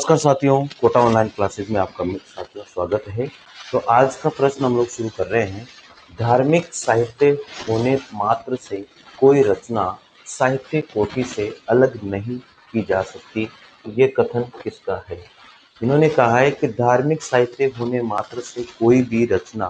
नमस्कार साथियों, Kota online classes में आपका साथियों स्वागत है। तो आज का प्रश्न हम लोग शुरू कर रहे हैं। धार्मिक साहित्य होने मात्र से कोई रचना साहित्य कोटि से अलग नहीं की जा सकती, ये कथन किसका है? इन्होंने कहा है कि धार्मिक साहित्य होने मात्र से कोई भी रचना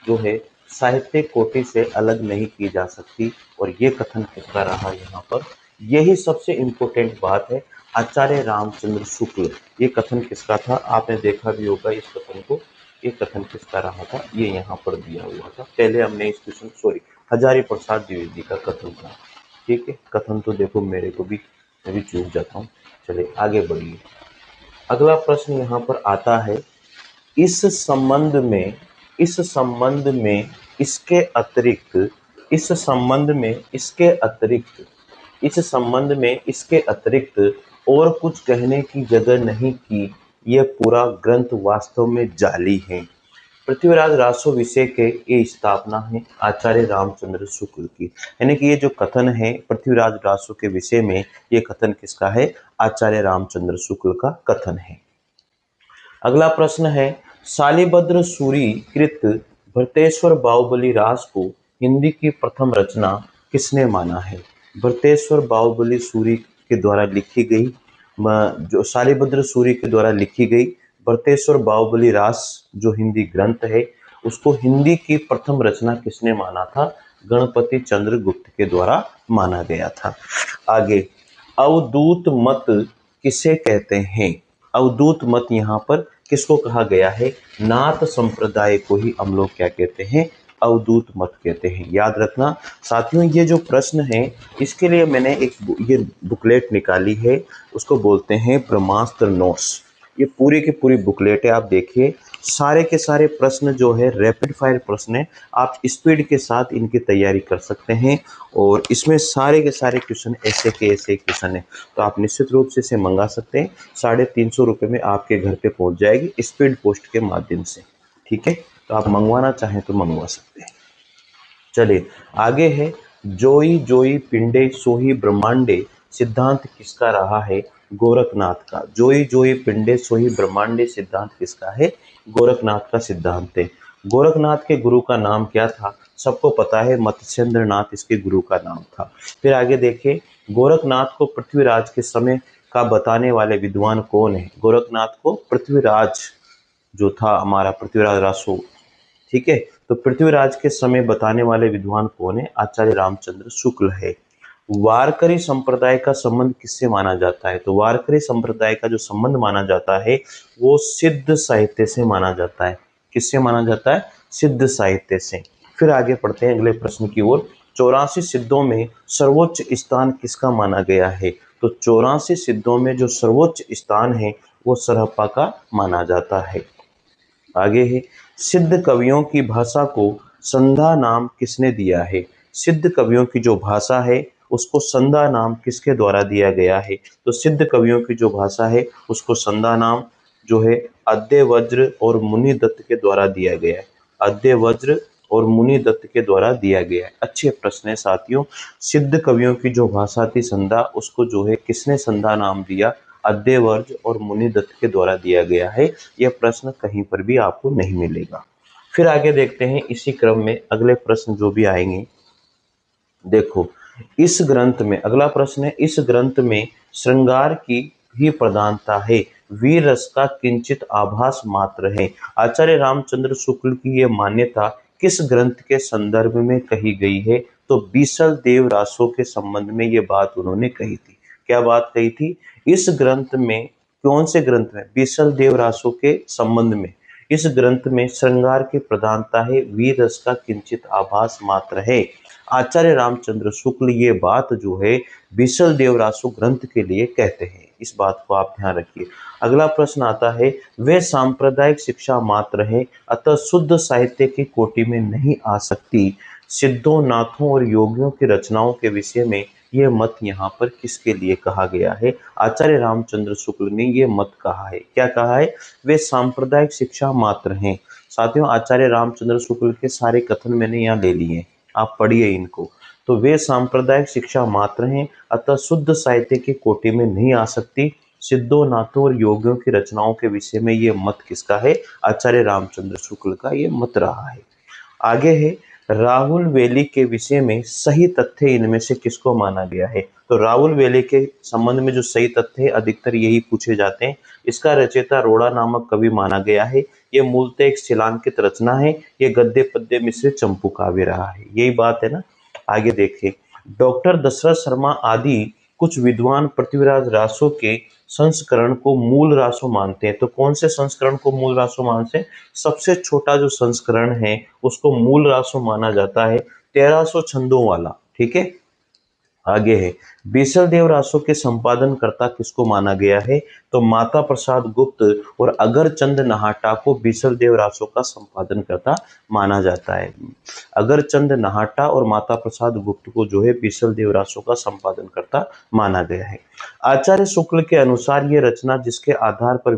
जो है साहित्य कोटि से अलग नहीं की जा सकती, और ये कथन किसका रहा यहाँ पर? यही सबसे इम्पोर्टेंट बात है। आचार्य रामचंद्र शुक्ल, ये कथन किसका था? आपने देखा भी होगा इस कथन को। ये कथन किसका रहा था? ये यहाँ पर दिया हुआ था। पहले हमने इस क्वेश्चन हजारी प्रसाद द्विवेदी का कथन था। ठीक है, कथन तो देखो मेरे को भी, मैं भी चूक जाता हूँ। चलिए आगे बढ़िए। अगला प्रश्न यहाँ पर आता है, इस संबंध में इस संबंध में इसके अतिरिक्त इस संबंध में इसके अतिरिक्त इस संबंध में इसके अतिरिक्त और कुछ कहने की जगह नहीं कि यह पूरा ग्रंथ वास्तव में जाली है। पृथ्वीराज रासो विषय के ये स्थापना है आचार्य रामचंद्र शुक्ल की। यानी कि ये जो कथन है पृथ्वीराज रासो के विषय में, ये कथन किसका है? आचार्य रामचंद्र शुक्ल का कथन है। अगला प्रश्न है, शालिभद्र सूरी कृत भरतेश्वर बाहुबली रास को हिंदी की प्रथम रचना किसने माना है? भरतेश्वर बाहुबली सूरी के द्वारा लिखी गई, जो शालिभद्र सूरी के द्वारा लिखी गई भरतेश्वर बाहुबली रास जो हिंदी ग्रंथ है, उसको हिंदी की प्रथम रचना किसने माना था? गणपति चंद्र गुप्त के द्वारा माना गया था। आगे, अवधूत मत किसे कहते हैं? अवधूत मत यहाँ पर किसको कहा गया है? नाथ संप्रदाय को ही हम लोग क्या कहते हैं? अवधूत मत कहते हैं। याद रखना साथियों, ये जो प्रश्न है इसके लिए मैंने एक ये बुकलेट निकाली है, उसको बोलते हैं ब्रह्मास्त्र नोट्स। ये पूरी की पूरी बुकलेट है, आप देखिए। सारे के सारे प्रश्न जो है रैपिड फायर प्रश्न है, आप स्पीड के साथ इनकी तैयारी कर सकते हैं, और इसमें सारे के सारे क्वेश्चन ऐसे के ऐसे क्वेश्चन है। तो आप निश्चित रूप से इसे मंगा सकते हैं। 350 रुपये में आपके घर पे पहुंच जाएगी स्पीड पोस्ट के माध्यम से। ठीक है, तो आप मंगवाना चाहें तो मंगवा सकते हैं। चलिए आगे है, जोई जोई पिंडे सोही ब्रह्मांडे सिद्धांत किसका रहा है? गोरखनाथ का। जोई जोई पिंडे सोही ब्रह्मांडे सिद्धांत किसका है? गोरखनाथ का सिद्धांत है। गोरखनाथ के गुरु का नाम क्या था? सबको पता है, मत्स्येंद्र नाथ इसके गुरु का नाम था। फिर आगे देखिए, गोरखनाथ को पृथ्वीराज के समय का बताने वाले विद्वान कौन है? गोरखनाथ को पृथ्वीराज जो था हमारा पृथ्वीराज रासो, ठीक है, तो पृथ्वीराज के समय बताने वाले विद्वान कौन है? आचार्य रामचंद्र शुक्ल है। वारकरी संप्रदाय का संबंध किससे माना जाता है? तो वारकरी संप्रदाय का जो संबंध माना जाता है वो सिद्ध साहित्य से माना जाता है। किससे माना जाता है? सिद्ध साहित्य से। फिर आगे पढ़ते हैं अगले प्रश्न की ओर। 84 सिद्धों में सर्वोच्च स्थान किसका माना गया है? तो 84 सिद्धों में जो सर्वोच्च स्थान है वो सरहप्पा का माना जाता है। आगे है, सिद्ध कवियों की भाषा को संधा नाम किसने दिया है? सिद्ध कवियों की जो भाषा है उसको संधा नाम किसके द्वारा दिया गया है? तो सिद्ध कवियों की जो भाषा है उसको संधा नाम जो है अद्य वज्र और मुनि दत्त के द्वारा दिया गया है। अद्य वज्र और मुनि दत्त के द्वारा दिया गया है। अच्छे प्रश्न है साथियों। सिद्ध कवियों की जो भाषा थी संधा, उसको जो है किसने संधा नाम दिया? अद्यवर्ज और मुनि दत्त के द्वारा दिया गया है। यह प्रश्न कहीं पर भी आपको नहीं मिलेगा। फिर आगे देखते हैं इसी क्रम में अगले प्रश्न जो भी आएंगे। देखो, इस ग्रंथ में अगला प्रश्न है, इस ग्रंथ में श्रृंगार की ही प्रधानता है, वीर रस का किंचित आभास मात्र है। आचार्य रामचंद्र शुक्ल की यह मान्यता किस ग्रंथ के संदर्भ में कही गई है? तो बीसल देव रासो के संबंध में ये बात उन्होंने कही थी। क्या बात कही थी? इस ग्रंथ में, कौन से ग्रंथ में? बीसल देव रासो के संबंध में इस ग्रंथ में श्रृंगार की प्रधानता है, वीर रस का किंचित आभास मात्र है। आचार्य रामचंद्र शुक्ल ये बात जो है बीसल देव रासो ग्रंथ के लिए कहते हैं। इस बात को आप ध्यान रखिए। अगला प्रश्न आता है, वे सांप्रदायिक शिक्षा मात्र है, अतः शुद्ध साहित्य की कोटि में नहीं आ सकती। सिद्धों, नाथों और योगियों की रचनाओं के विषय में यह मत यहाँ पर किसके लिए कहा गया है? आचार्य रामचंद्र शुक्ल ने यह मत कहा है। क्या कहा है? वे सांप्रदायिक शिक्षा मात्र हैं। साथियों, आचार्य रामचंद्र शुक्ल के सारे कथन मैंने यहाँ ले लिए, आप पढ़िए इनको। तो वे सांप्रदायिक शिक्षा मात्र हैं, अतः शुद्ध साहित्य की कोटि में नहीं आ सकती। सिद्धों नाथों और योगियों की रचनाओं के विषय में ये मत किसका है? आचार्य रामचंद्र शुक्ल का ये मत रहा है। आगे है, राहुल वेली के विषय में सही तथ्य इनमें से किसको माना गया है? तो राहुल वेली के संबंध में जो सही तथ्य है अधिकतर यही पूछे जाते हैं। इसका रचयिता रोड़ा नामक कवि माना गया है। ये मूलतः एक शिलांकित रचना है। ये गद्य पद्य मिश्रित चंपू काव्य रहा है। यही बात है ना। आगे देखिए, डॉक्टर दशरथ शर्मा आदि कुछ विद्वान पृथ्वीराज रासो के संस्करण को मूल रासो मानते हैं। तो कौन से संस्करण को मूल रासो मानते हैं? सबसे छोटा जो संस्करण है उसको मूल रासो माना जाता है, 1300 छंदों वाला। ठीक है। आगे है, बीसल देव रासो के संपादनकर्ता किसको माना गया है? तो माता प्रसाद गुप्त और अगरचंद नहाटा को बीसल देव रासो का संपादनकर्ता माना जाता है। अगरचंद नहाटा और माता प्रसाद गुप्त को जो है बीसल देव रासो का संपादनकर्ता माना गया है। आचार्य शुक्ल के अनुसार ये रचना जिसके आधार पर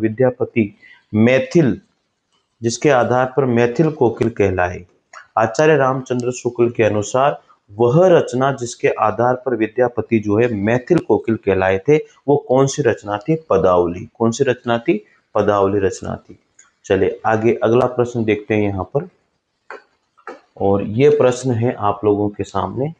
मैथिल कोकिल कहलाए। आचार्य रामचंद्र शुक्ल के अनुसार वह रचना जिसके आधार पर विद्यापति जो है मैथिल कोकिल कहलाए थे, वो कौन सी रचना थी? पदावली। कौन सी रचना थी? पदावली रचना थी। चलिए आगे अगला प्रश्न देखते हैं यहाँ पर, और ये प्रश्न है आप लोगों के सामने।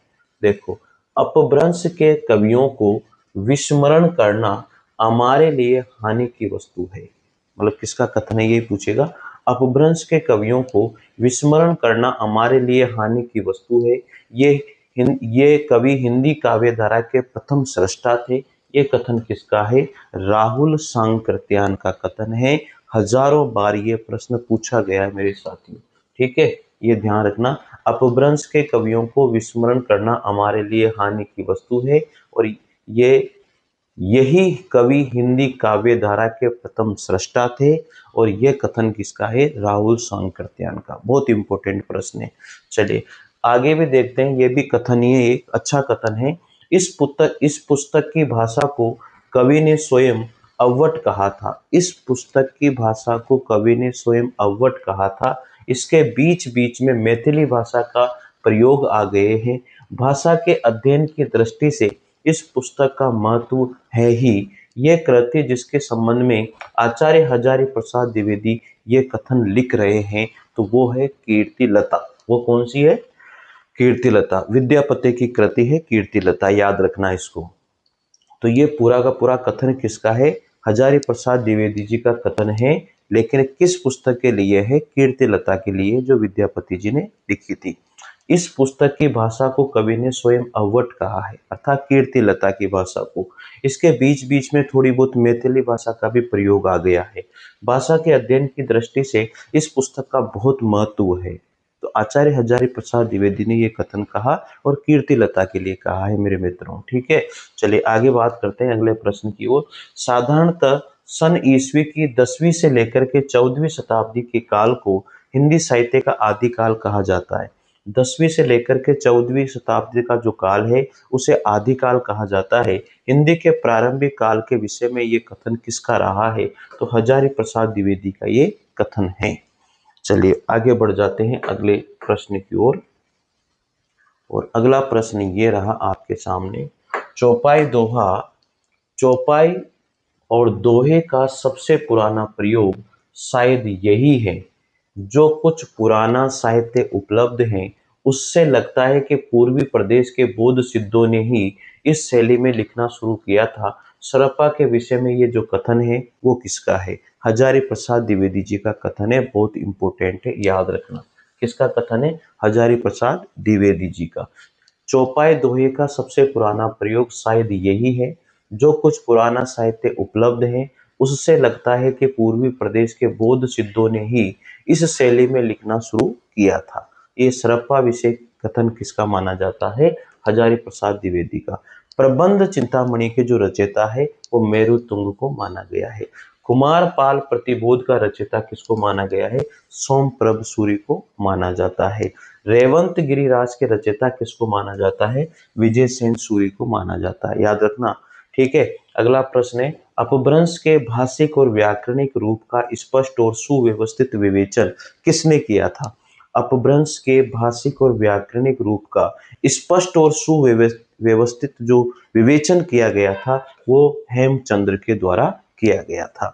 देखो, अपभ्रंश के कवियों को विस्मरण करना हमारे लिए हानि की वस्तु है। मतलब किसका कथन है, ये पूछेगा। अपभ्रंश के कवियों को विस्मरण करना हमारे लिए हानि की वस्तु है। ये कवि हिंदी काव्य धारा के प्रथम सृष्टा थे। ये कथन किसका है? राहुल सांकृत्यायन का कथन है। हजारों बार ये प्रश्न पूछा गया है मेरे साथियों। ठीक है, ये ध्यान रखना। अपभ्रंश के कवियों को विस्मरण करना हमारे लिए हानि की वस्तु है, और यही कवि हिंदी काव्य धारा के प्रथम सृष्टा थे। और यह कथन किसका है? राहुल सांकृत्यायन का। बहुत इंपॉर्टेंट प्रश्न है। चलिए आगे भी देखते हैं। ये भी कथन ही है, एक अच्छा कथन है। इस पुस्तक की भाषा को कवि ने स्वयं अव्वट कहा था। इस पुस्तक की भाषा को कवि ने स्वयं अव्वट कहा था। इसके बीच बीच में मैथिली भाषा का प्रयोग आ गए हैं। भाषा के अध्ययन की दृष्टि से इस पुस्तक का महत्व है ही। ये कृति जिसके संबंध में आचार्य हजारी प्रसाद द्विवेदी ये कथन लिख रहे हैं, तो वो है कीर्तिलता। वो कौन सी है? कीर्तिलता। विद्यापति की कृति है कीर्तिलता, याद रखना इसको। तो ये पूरा का पूरा कथन किसका है? हजारी प्रसाद द्विवेदी जी का कथन है। लेकिन किस पुस्तक के लिए है? कीर्तिलता के लिए, जो विद्यापति जी ने लिखी थी। इस पुस्तक की भाषा को कवि ने स्वयं अव्वट कहा है, अर्थात कीर्तिलता की भाषा को। इसके बीच बीच में थोड़ी बहुत मैथिली भाषा का भी प्रयोग आ गया है। भाषा के अध्ययन की दृष्टि से इस पुस्तक का बहुत महत्व है। तो आचार्य हजारी प्रसाद द्विवेदी ने ये कथन कहा, और कीर्तिलता के लिए कहा है मेरे मित्रों। ठीक है, चलिए आगे बात करते हैं अगले प्रश्न की ओर। साधारणतः सन ईस्वी की 10वीं से लेकर के 14वीं शताब्दी के काल को हिंदी साहित्य का आदिकाल कहा जाता है। 10वीं से लेकर के 14वीं शताब्दी का जो काल है उसे आदिकाल कहा जाता है। हिंदी के प्रारंभिक काल के विषय में ये कथन किसका रहा है? तो हजारी प्रसाद द्विवेदी का ये कथन है। चलिए आगे बढ़ जाते हैं अगले प्रश्न की ओर। और अगला प्रश्न ये रहा आपके सामने। चौपाई और दोहे का सबसे पुराना प्रयोग शायद यही है। जो कुछ पुराना साहित्य उपलब्ध है उससे लगता है कि पूर्वी प्रदेश के बौद्ध सिद्धों ने ही इस शैली में लिखना शुरू किया था। सरप्पा के विषय में ये जो कथन है वो किसका है? हजारी प्रसाद द्विवेदी जी का कथन है। बहुत इंपॉर्टेंट है, याद रखना। किसका कथन है? हजारी प्रसाद द्विवेदी जी का। चौपाई दोहे का सबसे पुराना प्रयोग शायद यही है। जो कुछ पुराना साहित्य उपलब्ध है उससे लगता है कि पूर्वी प्रदेश के बौद्ध सिद्धों ने ही इस शैली में लिखना शुरू किया था। ये सरप्पा विषय कथन किसका माना जाता है? हजारी प्रसाद द्विवेदी का। प्रबंध चिंतामणि के जो रचयिता है वो मेरु तुंग को माना गया है। कुमारपाल प्रतिबोध का रचयिता किसको माना गया है? सोमप्रभ सूरी को माना जाता है। रेवंत गिरिराज के रचयिता किसको माना जाता है? विजय सेन सूरी को माना जाता है, याद रखना। ठीक है, अगला प्रश्न है। अपभ्रंश के भाषिक और व्याकरणिक रूप का स्पष्ट और सुव्यवस्थित विवेचन किसने किया था? अपभ्रंश के भाषिक और व्याकरणिक रूप का स्पष्ट और सुव्यवस्थित जो विवेचन किया गया था वो हेमचंद्र के द्वारा किया गया था।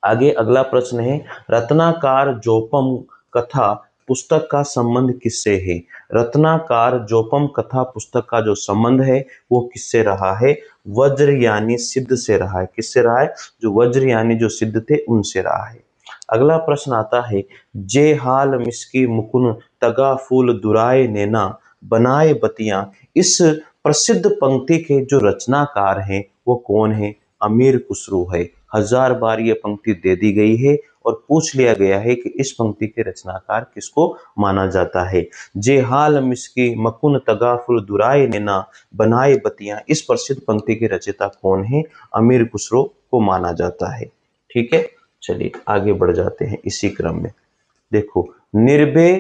आगे अगला प्रश्न है, रत्नाकर जोपम कथा पुस्तक का संबंध किससे है? रत्नाकर जोपम कथा पुस्तक का जो संबंध है वो किससे रहा है? वज्रयानी सिद्ध से रहा है। किससे रहा है? जो वज्रयानी जो सिद्ध थे उनसे रहा है। अगला प्रश्न आता है, जे हाल मिसकी मुकुन तगा फूल दुराए नैना बनाए बतियां। इस प्रसिद्ध पंक्ति के जो रचनाकार हैं वो कौन है? अमीर खुसरो है। 1000 बार ये पंक्ति दे दी गई है और पूछ लिया गया है कि इस पंक्ति के रचनाकार किसको माना जाता है? जे हाल मिसकी मकुन तगाफुल दुराए नैना बनाए बतियां। इस प्रसिद्ध पंक्ति के रचयिता कौन है? अमीर खुसरो को माना जाता है। ठीक है, चलिए आगे बढ़ जाते हैं इसी क्रम में। देखो, निर्भय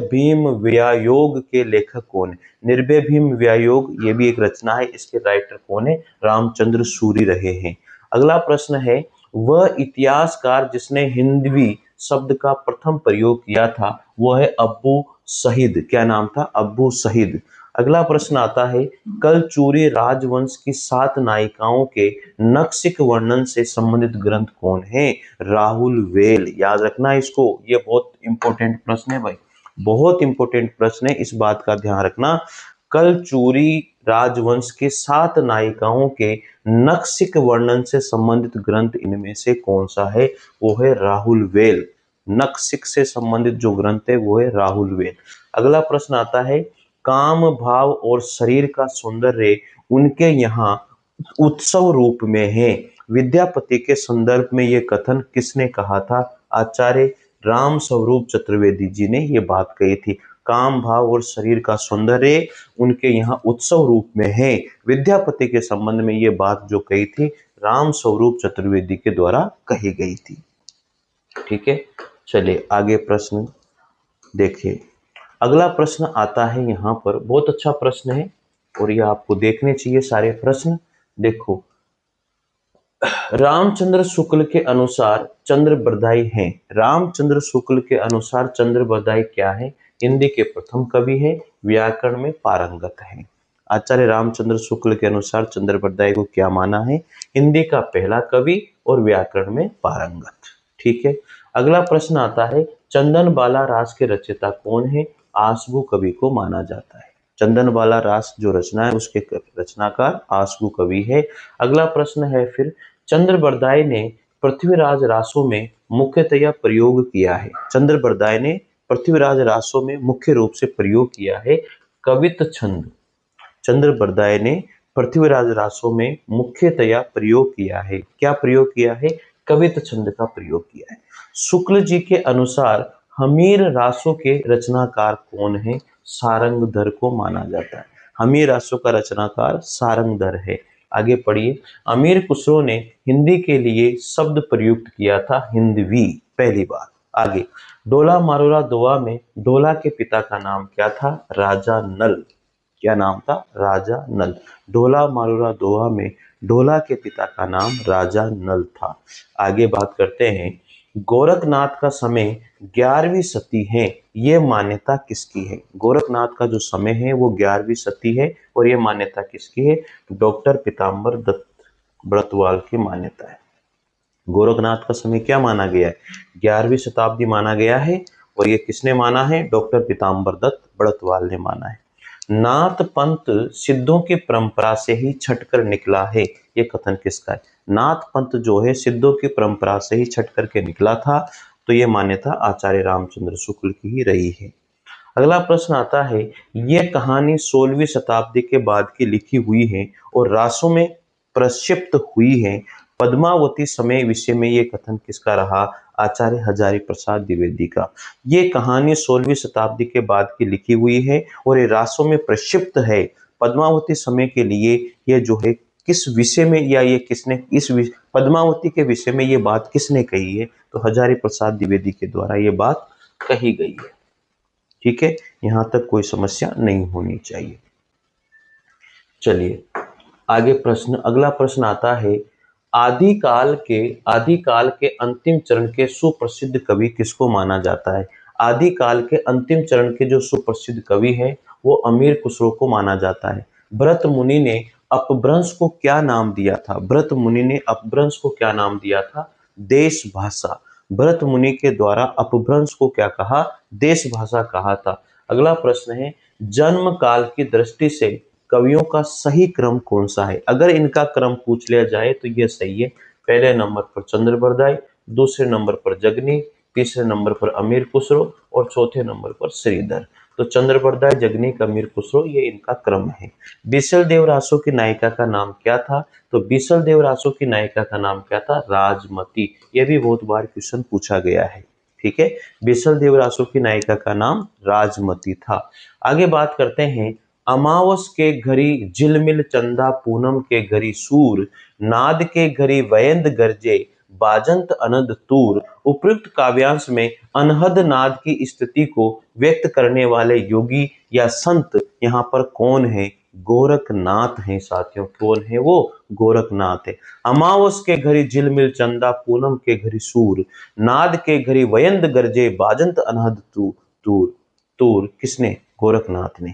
भीम व्यायोग के लेखक कौन है? निर्भय भीम व्यायोग ये भी एक रचना है, इसके राइटर कौन है? रामचंद्र सूरी रहे हैं। अगला प्रश्न है, वह इतिहासकार जिसने हिंदवी शब्द का प्रथम प्रयोग किया था वो है अब्बू सहीद। क्या नाम था? अब्बू सहीद। अगला प्रश्न आता है, कलचूरी राजवंश की 7 नायिकाओं के नक्सिक वर्णन से संबंधित ग्रंथ कौन है? राहुल वेल। याद रखना इसको, ये बहुत इंपॉर्टेंट प्रश्न है भाई, बहुत इंपॉर्टेंट प्रश्न है, इस बात का ध्यान रखना। कलचूरी राजवंश के 7 नायिकाओं के नक्सिक वर्णन से संबंधित ग्रंथ इनमें से कौन सा है? वो है राहुल वेल। नक्सिक से संबंधित जो ग्रंथ है वो है राहुल वेल। अगला प्रश्न आता है, काम भाव और शरीर का सौंदर्य उनके यहाँ उत्सव रूप में है। विद्यापति के संदर्भ में ये कथन किसने कहा था? आचार्य राम स्वरूप चतुर्वेदी जी ने ये बात कही थी। काम भाव और शरीर का सौंदर्य उनके यहाँ उत्सव रूप में है। विद्यापति के संबंध में ये बात जो कही थी राम स्वरूप चतुर्वेदी के द्वारा कही गई थी। ठीक है, चलिए आगे प्रश्न देखिए। अगला प्रश्न आता है यहाँ पर, बहुत अच्छा प्रश्न है और ये आपको देखने चाहिए सारे प्रश्न। देखो, रामचंद्र शुक्ल के अनुसार चंद्र बरदाई हैं। रामचंद्र शुक्ल के अनुसार चंद्र बरदाई क्या है? हिंदी के प्रथम कवि है, व्याकरण में पारंगत है। आचार्य रामचंद्र शुक्ल के अनुसार चंद्र बरदाई को क्या माना है? हिंदी का पहला कवि और व्याकरण में पारंगत। ठीक है, अगला प्रश्न आता है, चंदन बाला रास के रचयिता कौन है? आसबू कवि को माना जाता है। चंदन बाला रास जो रचना है उसके रचनाकार आसबू कवि है। अगला प्रश्न है फिर, चंद्र बरदाई ने पृथ्वीराज रासों में मुख्यतया प्रयोग किया है। चंद्र बरदाई ने पृथ्वीराज रासों में मुख्य रूप से प्रयोग किया है कवित छंद। चंद्र बरदाई ने पृथ्वीराज रासों में मुख्यतया प्रयोग किया है। क्या प्रयोग किया है? कवित छंद का प्रयोग किया है। शुक्ल जी के अनुसार हमीर रासों के रचनाकार कौन है? सारंगधर को माना जाता है। हमीर रासों का रचनाकार सारंगधर है। आगे पढ़िए, अमीर खुसरो ने हिंदी के लिए शब्द प्रयुक्त किया था हिंदवी, पहली बार। आगे, डोला मारोरा दोआ में डोला के पिता का नाम क्या था? राजा नल। क्या नाम था? राजा नल। डोला मारोरा दोहा में डोला के पिता का नाम राजा नल था। आगे बात करते हैं, गोरखनाथ का समय 11वीं सदी है, ये मान्यता किसकी है? गोरखनाथ का जो समय है वो 11वीं सदी है और ये मान्यता किसकी है? डॉक्टर पीताम्बर दत्त बड़तवाल की मान्यता है। गोरखनाथ का समय क्या माना गया है? 11वीं शताब्दी माना गया है और ये किसने माना है? डॉक्टर पीताम्बर दत्त बड़तवाल ने माना है। नाथ पंथ सिद्धों की परंपरा से ही छटकर निकला है, ये कथन किसका है? नाथ पंथ जो है सिद्धों की परंपरा से ही छट करके निकला था, तो ये मान्यता आचार्य रामचंद्र शुक्ल की ही रही है। अगला प्रश्न आता है, ये कहानी 16वीं शताब्दी के बाद की लिखी हुई है और रासों में प्रक्षिप्त हुई है। पद्मावती समय विषय में ये कथन किसका रहा? आचार्य हजारी प्रसाद द्विवेदी का। ये कहानी 16वीं शताब्दी के बाद की लिखी हुई है और ये रासों में प्रक्षिप्त है। पद्मावती समय के लिए ये जो है किस विषय में, या ये किसने पद्मावती के विषय में ये बात किसने कही है? तो हजारी प्रसाद द्विवेदी के द्वारा ये बात कही गई है। ठीक है, यहां तक कोई समस्या नहीं होनी चाहिए। चलिए आगे प्रश्न, अगला प्रश्न आता है, आदिकाल के अंतिम चरण के सुप्रसिद्ध कवि किसको माना जाता है? आदिकाल के अंतिम चरण के जो सुप्रसिद्ध कवि है वो अमीर खुसरो को माना जाता है। भरत मुनि ने अपभ्रंश को क्या नाम दिया था? भरत मुनि ने अपभ्रंश को क्या नाम दिया था? देश भाषा। भरत मुनि के द्वारा अपभ्रंश को क्या कहा? देश भाषा कहा था। अगला प्रश्न है, जन्म काल की दृष्टि से कवियों का सही क्रम कौन सा है? अगर इनका क्रम पूछ लिया जाए तो ये सही है। पहले नंबर पर चंद्रबरदाई, दूसरे नंबर पर जगनी, तीसरे नंबर पर अमीर खुसरो और चौथे नंबर पर श्रीधर। तो चंद्रबरदाई, जगनीक, अमीर खुसरो, ये इनका क्रम है। बीसल देव रासो की नायिका का नाम क्या था? तो बीसल देव रासो की नायिका का नाम क्या था? राजमती। यह भी बहुत बार क्वेश्चन पूछा गया है। ठीक है, बीसल देव रासो की नायिका का नाम राजमती था। आगे बात करते हैं, अमावस के घड़ी झिलमिल चंदा, पूनम के घड़ी सूर, नाद के घड़ी वयंद गरजे, बाजंत अनद तूर। उपयुक्त काव्यांश में अनहद नाद की स्थिति को व्यक्त करने वाले योगी या संत यहाँ पर कौन है? गोरखनाथ हैं साथियों। कौन है वो? गोरखनाथ है। अमावस के घड़ी झिलमिल चंदा, पूनम के घड़ी सूर, नाद के घड़ी वयंद गरजे, बाजंत अनहद तूर। तूर किसने? गोरखनाथ ने।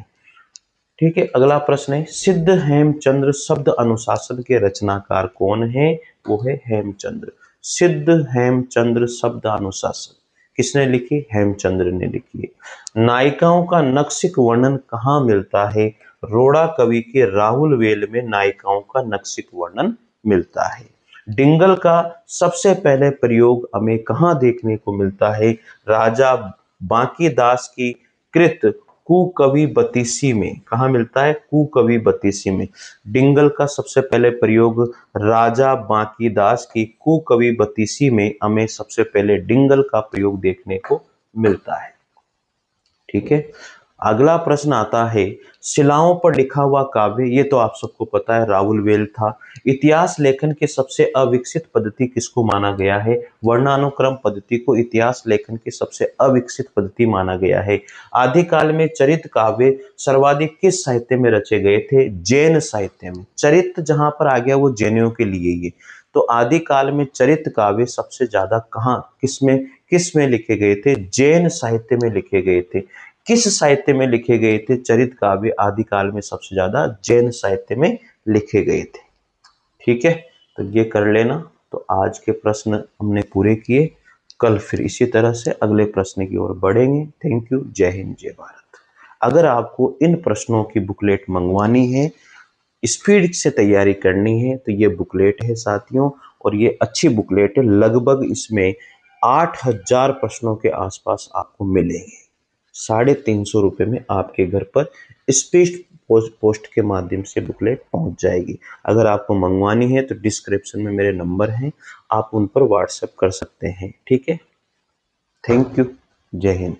ठीक है, अगला प्रश्न है, सिद्ध हेमचंद्र शब्द अनुशासन के रचनाकार कौन है? वो है हेमचंद्र। सिद्ध हेमचंद्र शब्द अनुशासन किसने लिखी? हेमचंद्र ने लिखी है। नायिकाओं का नक्सिक वर्णन कहाँ मिलता है? रोड़ा कवि के राहुल वेल में नायिकाओं का नक्सिक वर्णन मिलता है। डिंगल का सबसे पहले प्रयोग हमें कहाँ देखने को मिलता है? राजा बांकीदास की कृत कुकवि बतीसी में। कहाँ मिलता है? कुकवि बतीसी में। डिंगल का सबसे पहले प्रयोग राजा बांकीदास की कुकवि बतीसी में हमें सबसे पहले डिंगल का प्रयोग देखने को मिलता है। ठीक है, अगला प्रश्न आता है, शिलाओं पर लिखा हुआ काव्य, ये तो आप सबको पता है राहुल वेल था। इतिहास लेखन की सबसे अविकसित पद्धति किसको माना गया है? वर्णानुक्रम पद्धति को इतिहास लेखन की सबसे अविकसित पद्धति माना गया है। आदिकाल में चरित काव्य सर्वाधिक किस साहित्य में रचे गए थे? जैन साहित्य में। चरित जहां पर आ गया वो जैनियों के लिए ही। तो आदिकाल में चरित काव्य सबसे ज्यादा कहाँ, किसमें लिखे गए थे? जैन साहित्य में लिखे गए थे। किस साहित्य में लिखे गए थे चरित काव्य? आदिकाल में सबसे ज्यादा जैन साहित्य में लिखे गए थे। ठीक है, तो ये कर लेना। तो आज के प्रश्न हमने पूरे किए। कल फिर इसी तरह से अगले प्रश्न की ओर बढ़ेंगे। Thank you. जय हिंद, जय भारत। अगर आपको इन प्रश्नों की बुकलेट मंगवानी है, स्पीड से तैयारी करनी है, तो ये बुकलेट है साथियों, और ये अच्छी बुकलेट है। लगभग इसमें 8000 प्रश्नों के आसपास आपको मिलेंगे। 350 रुपये में आपके घर पर स्पीड पोस्ट के माध्यम से बुकलेट पहुंच जाएगी। अगर आपको मंगवानी है तो डिस्क्रिप्शन में मेरे नंबर हैं, आप उन पर व्हाट्सएप कर सकते हैं। ठीक है, थैंक यू। जय हिंद।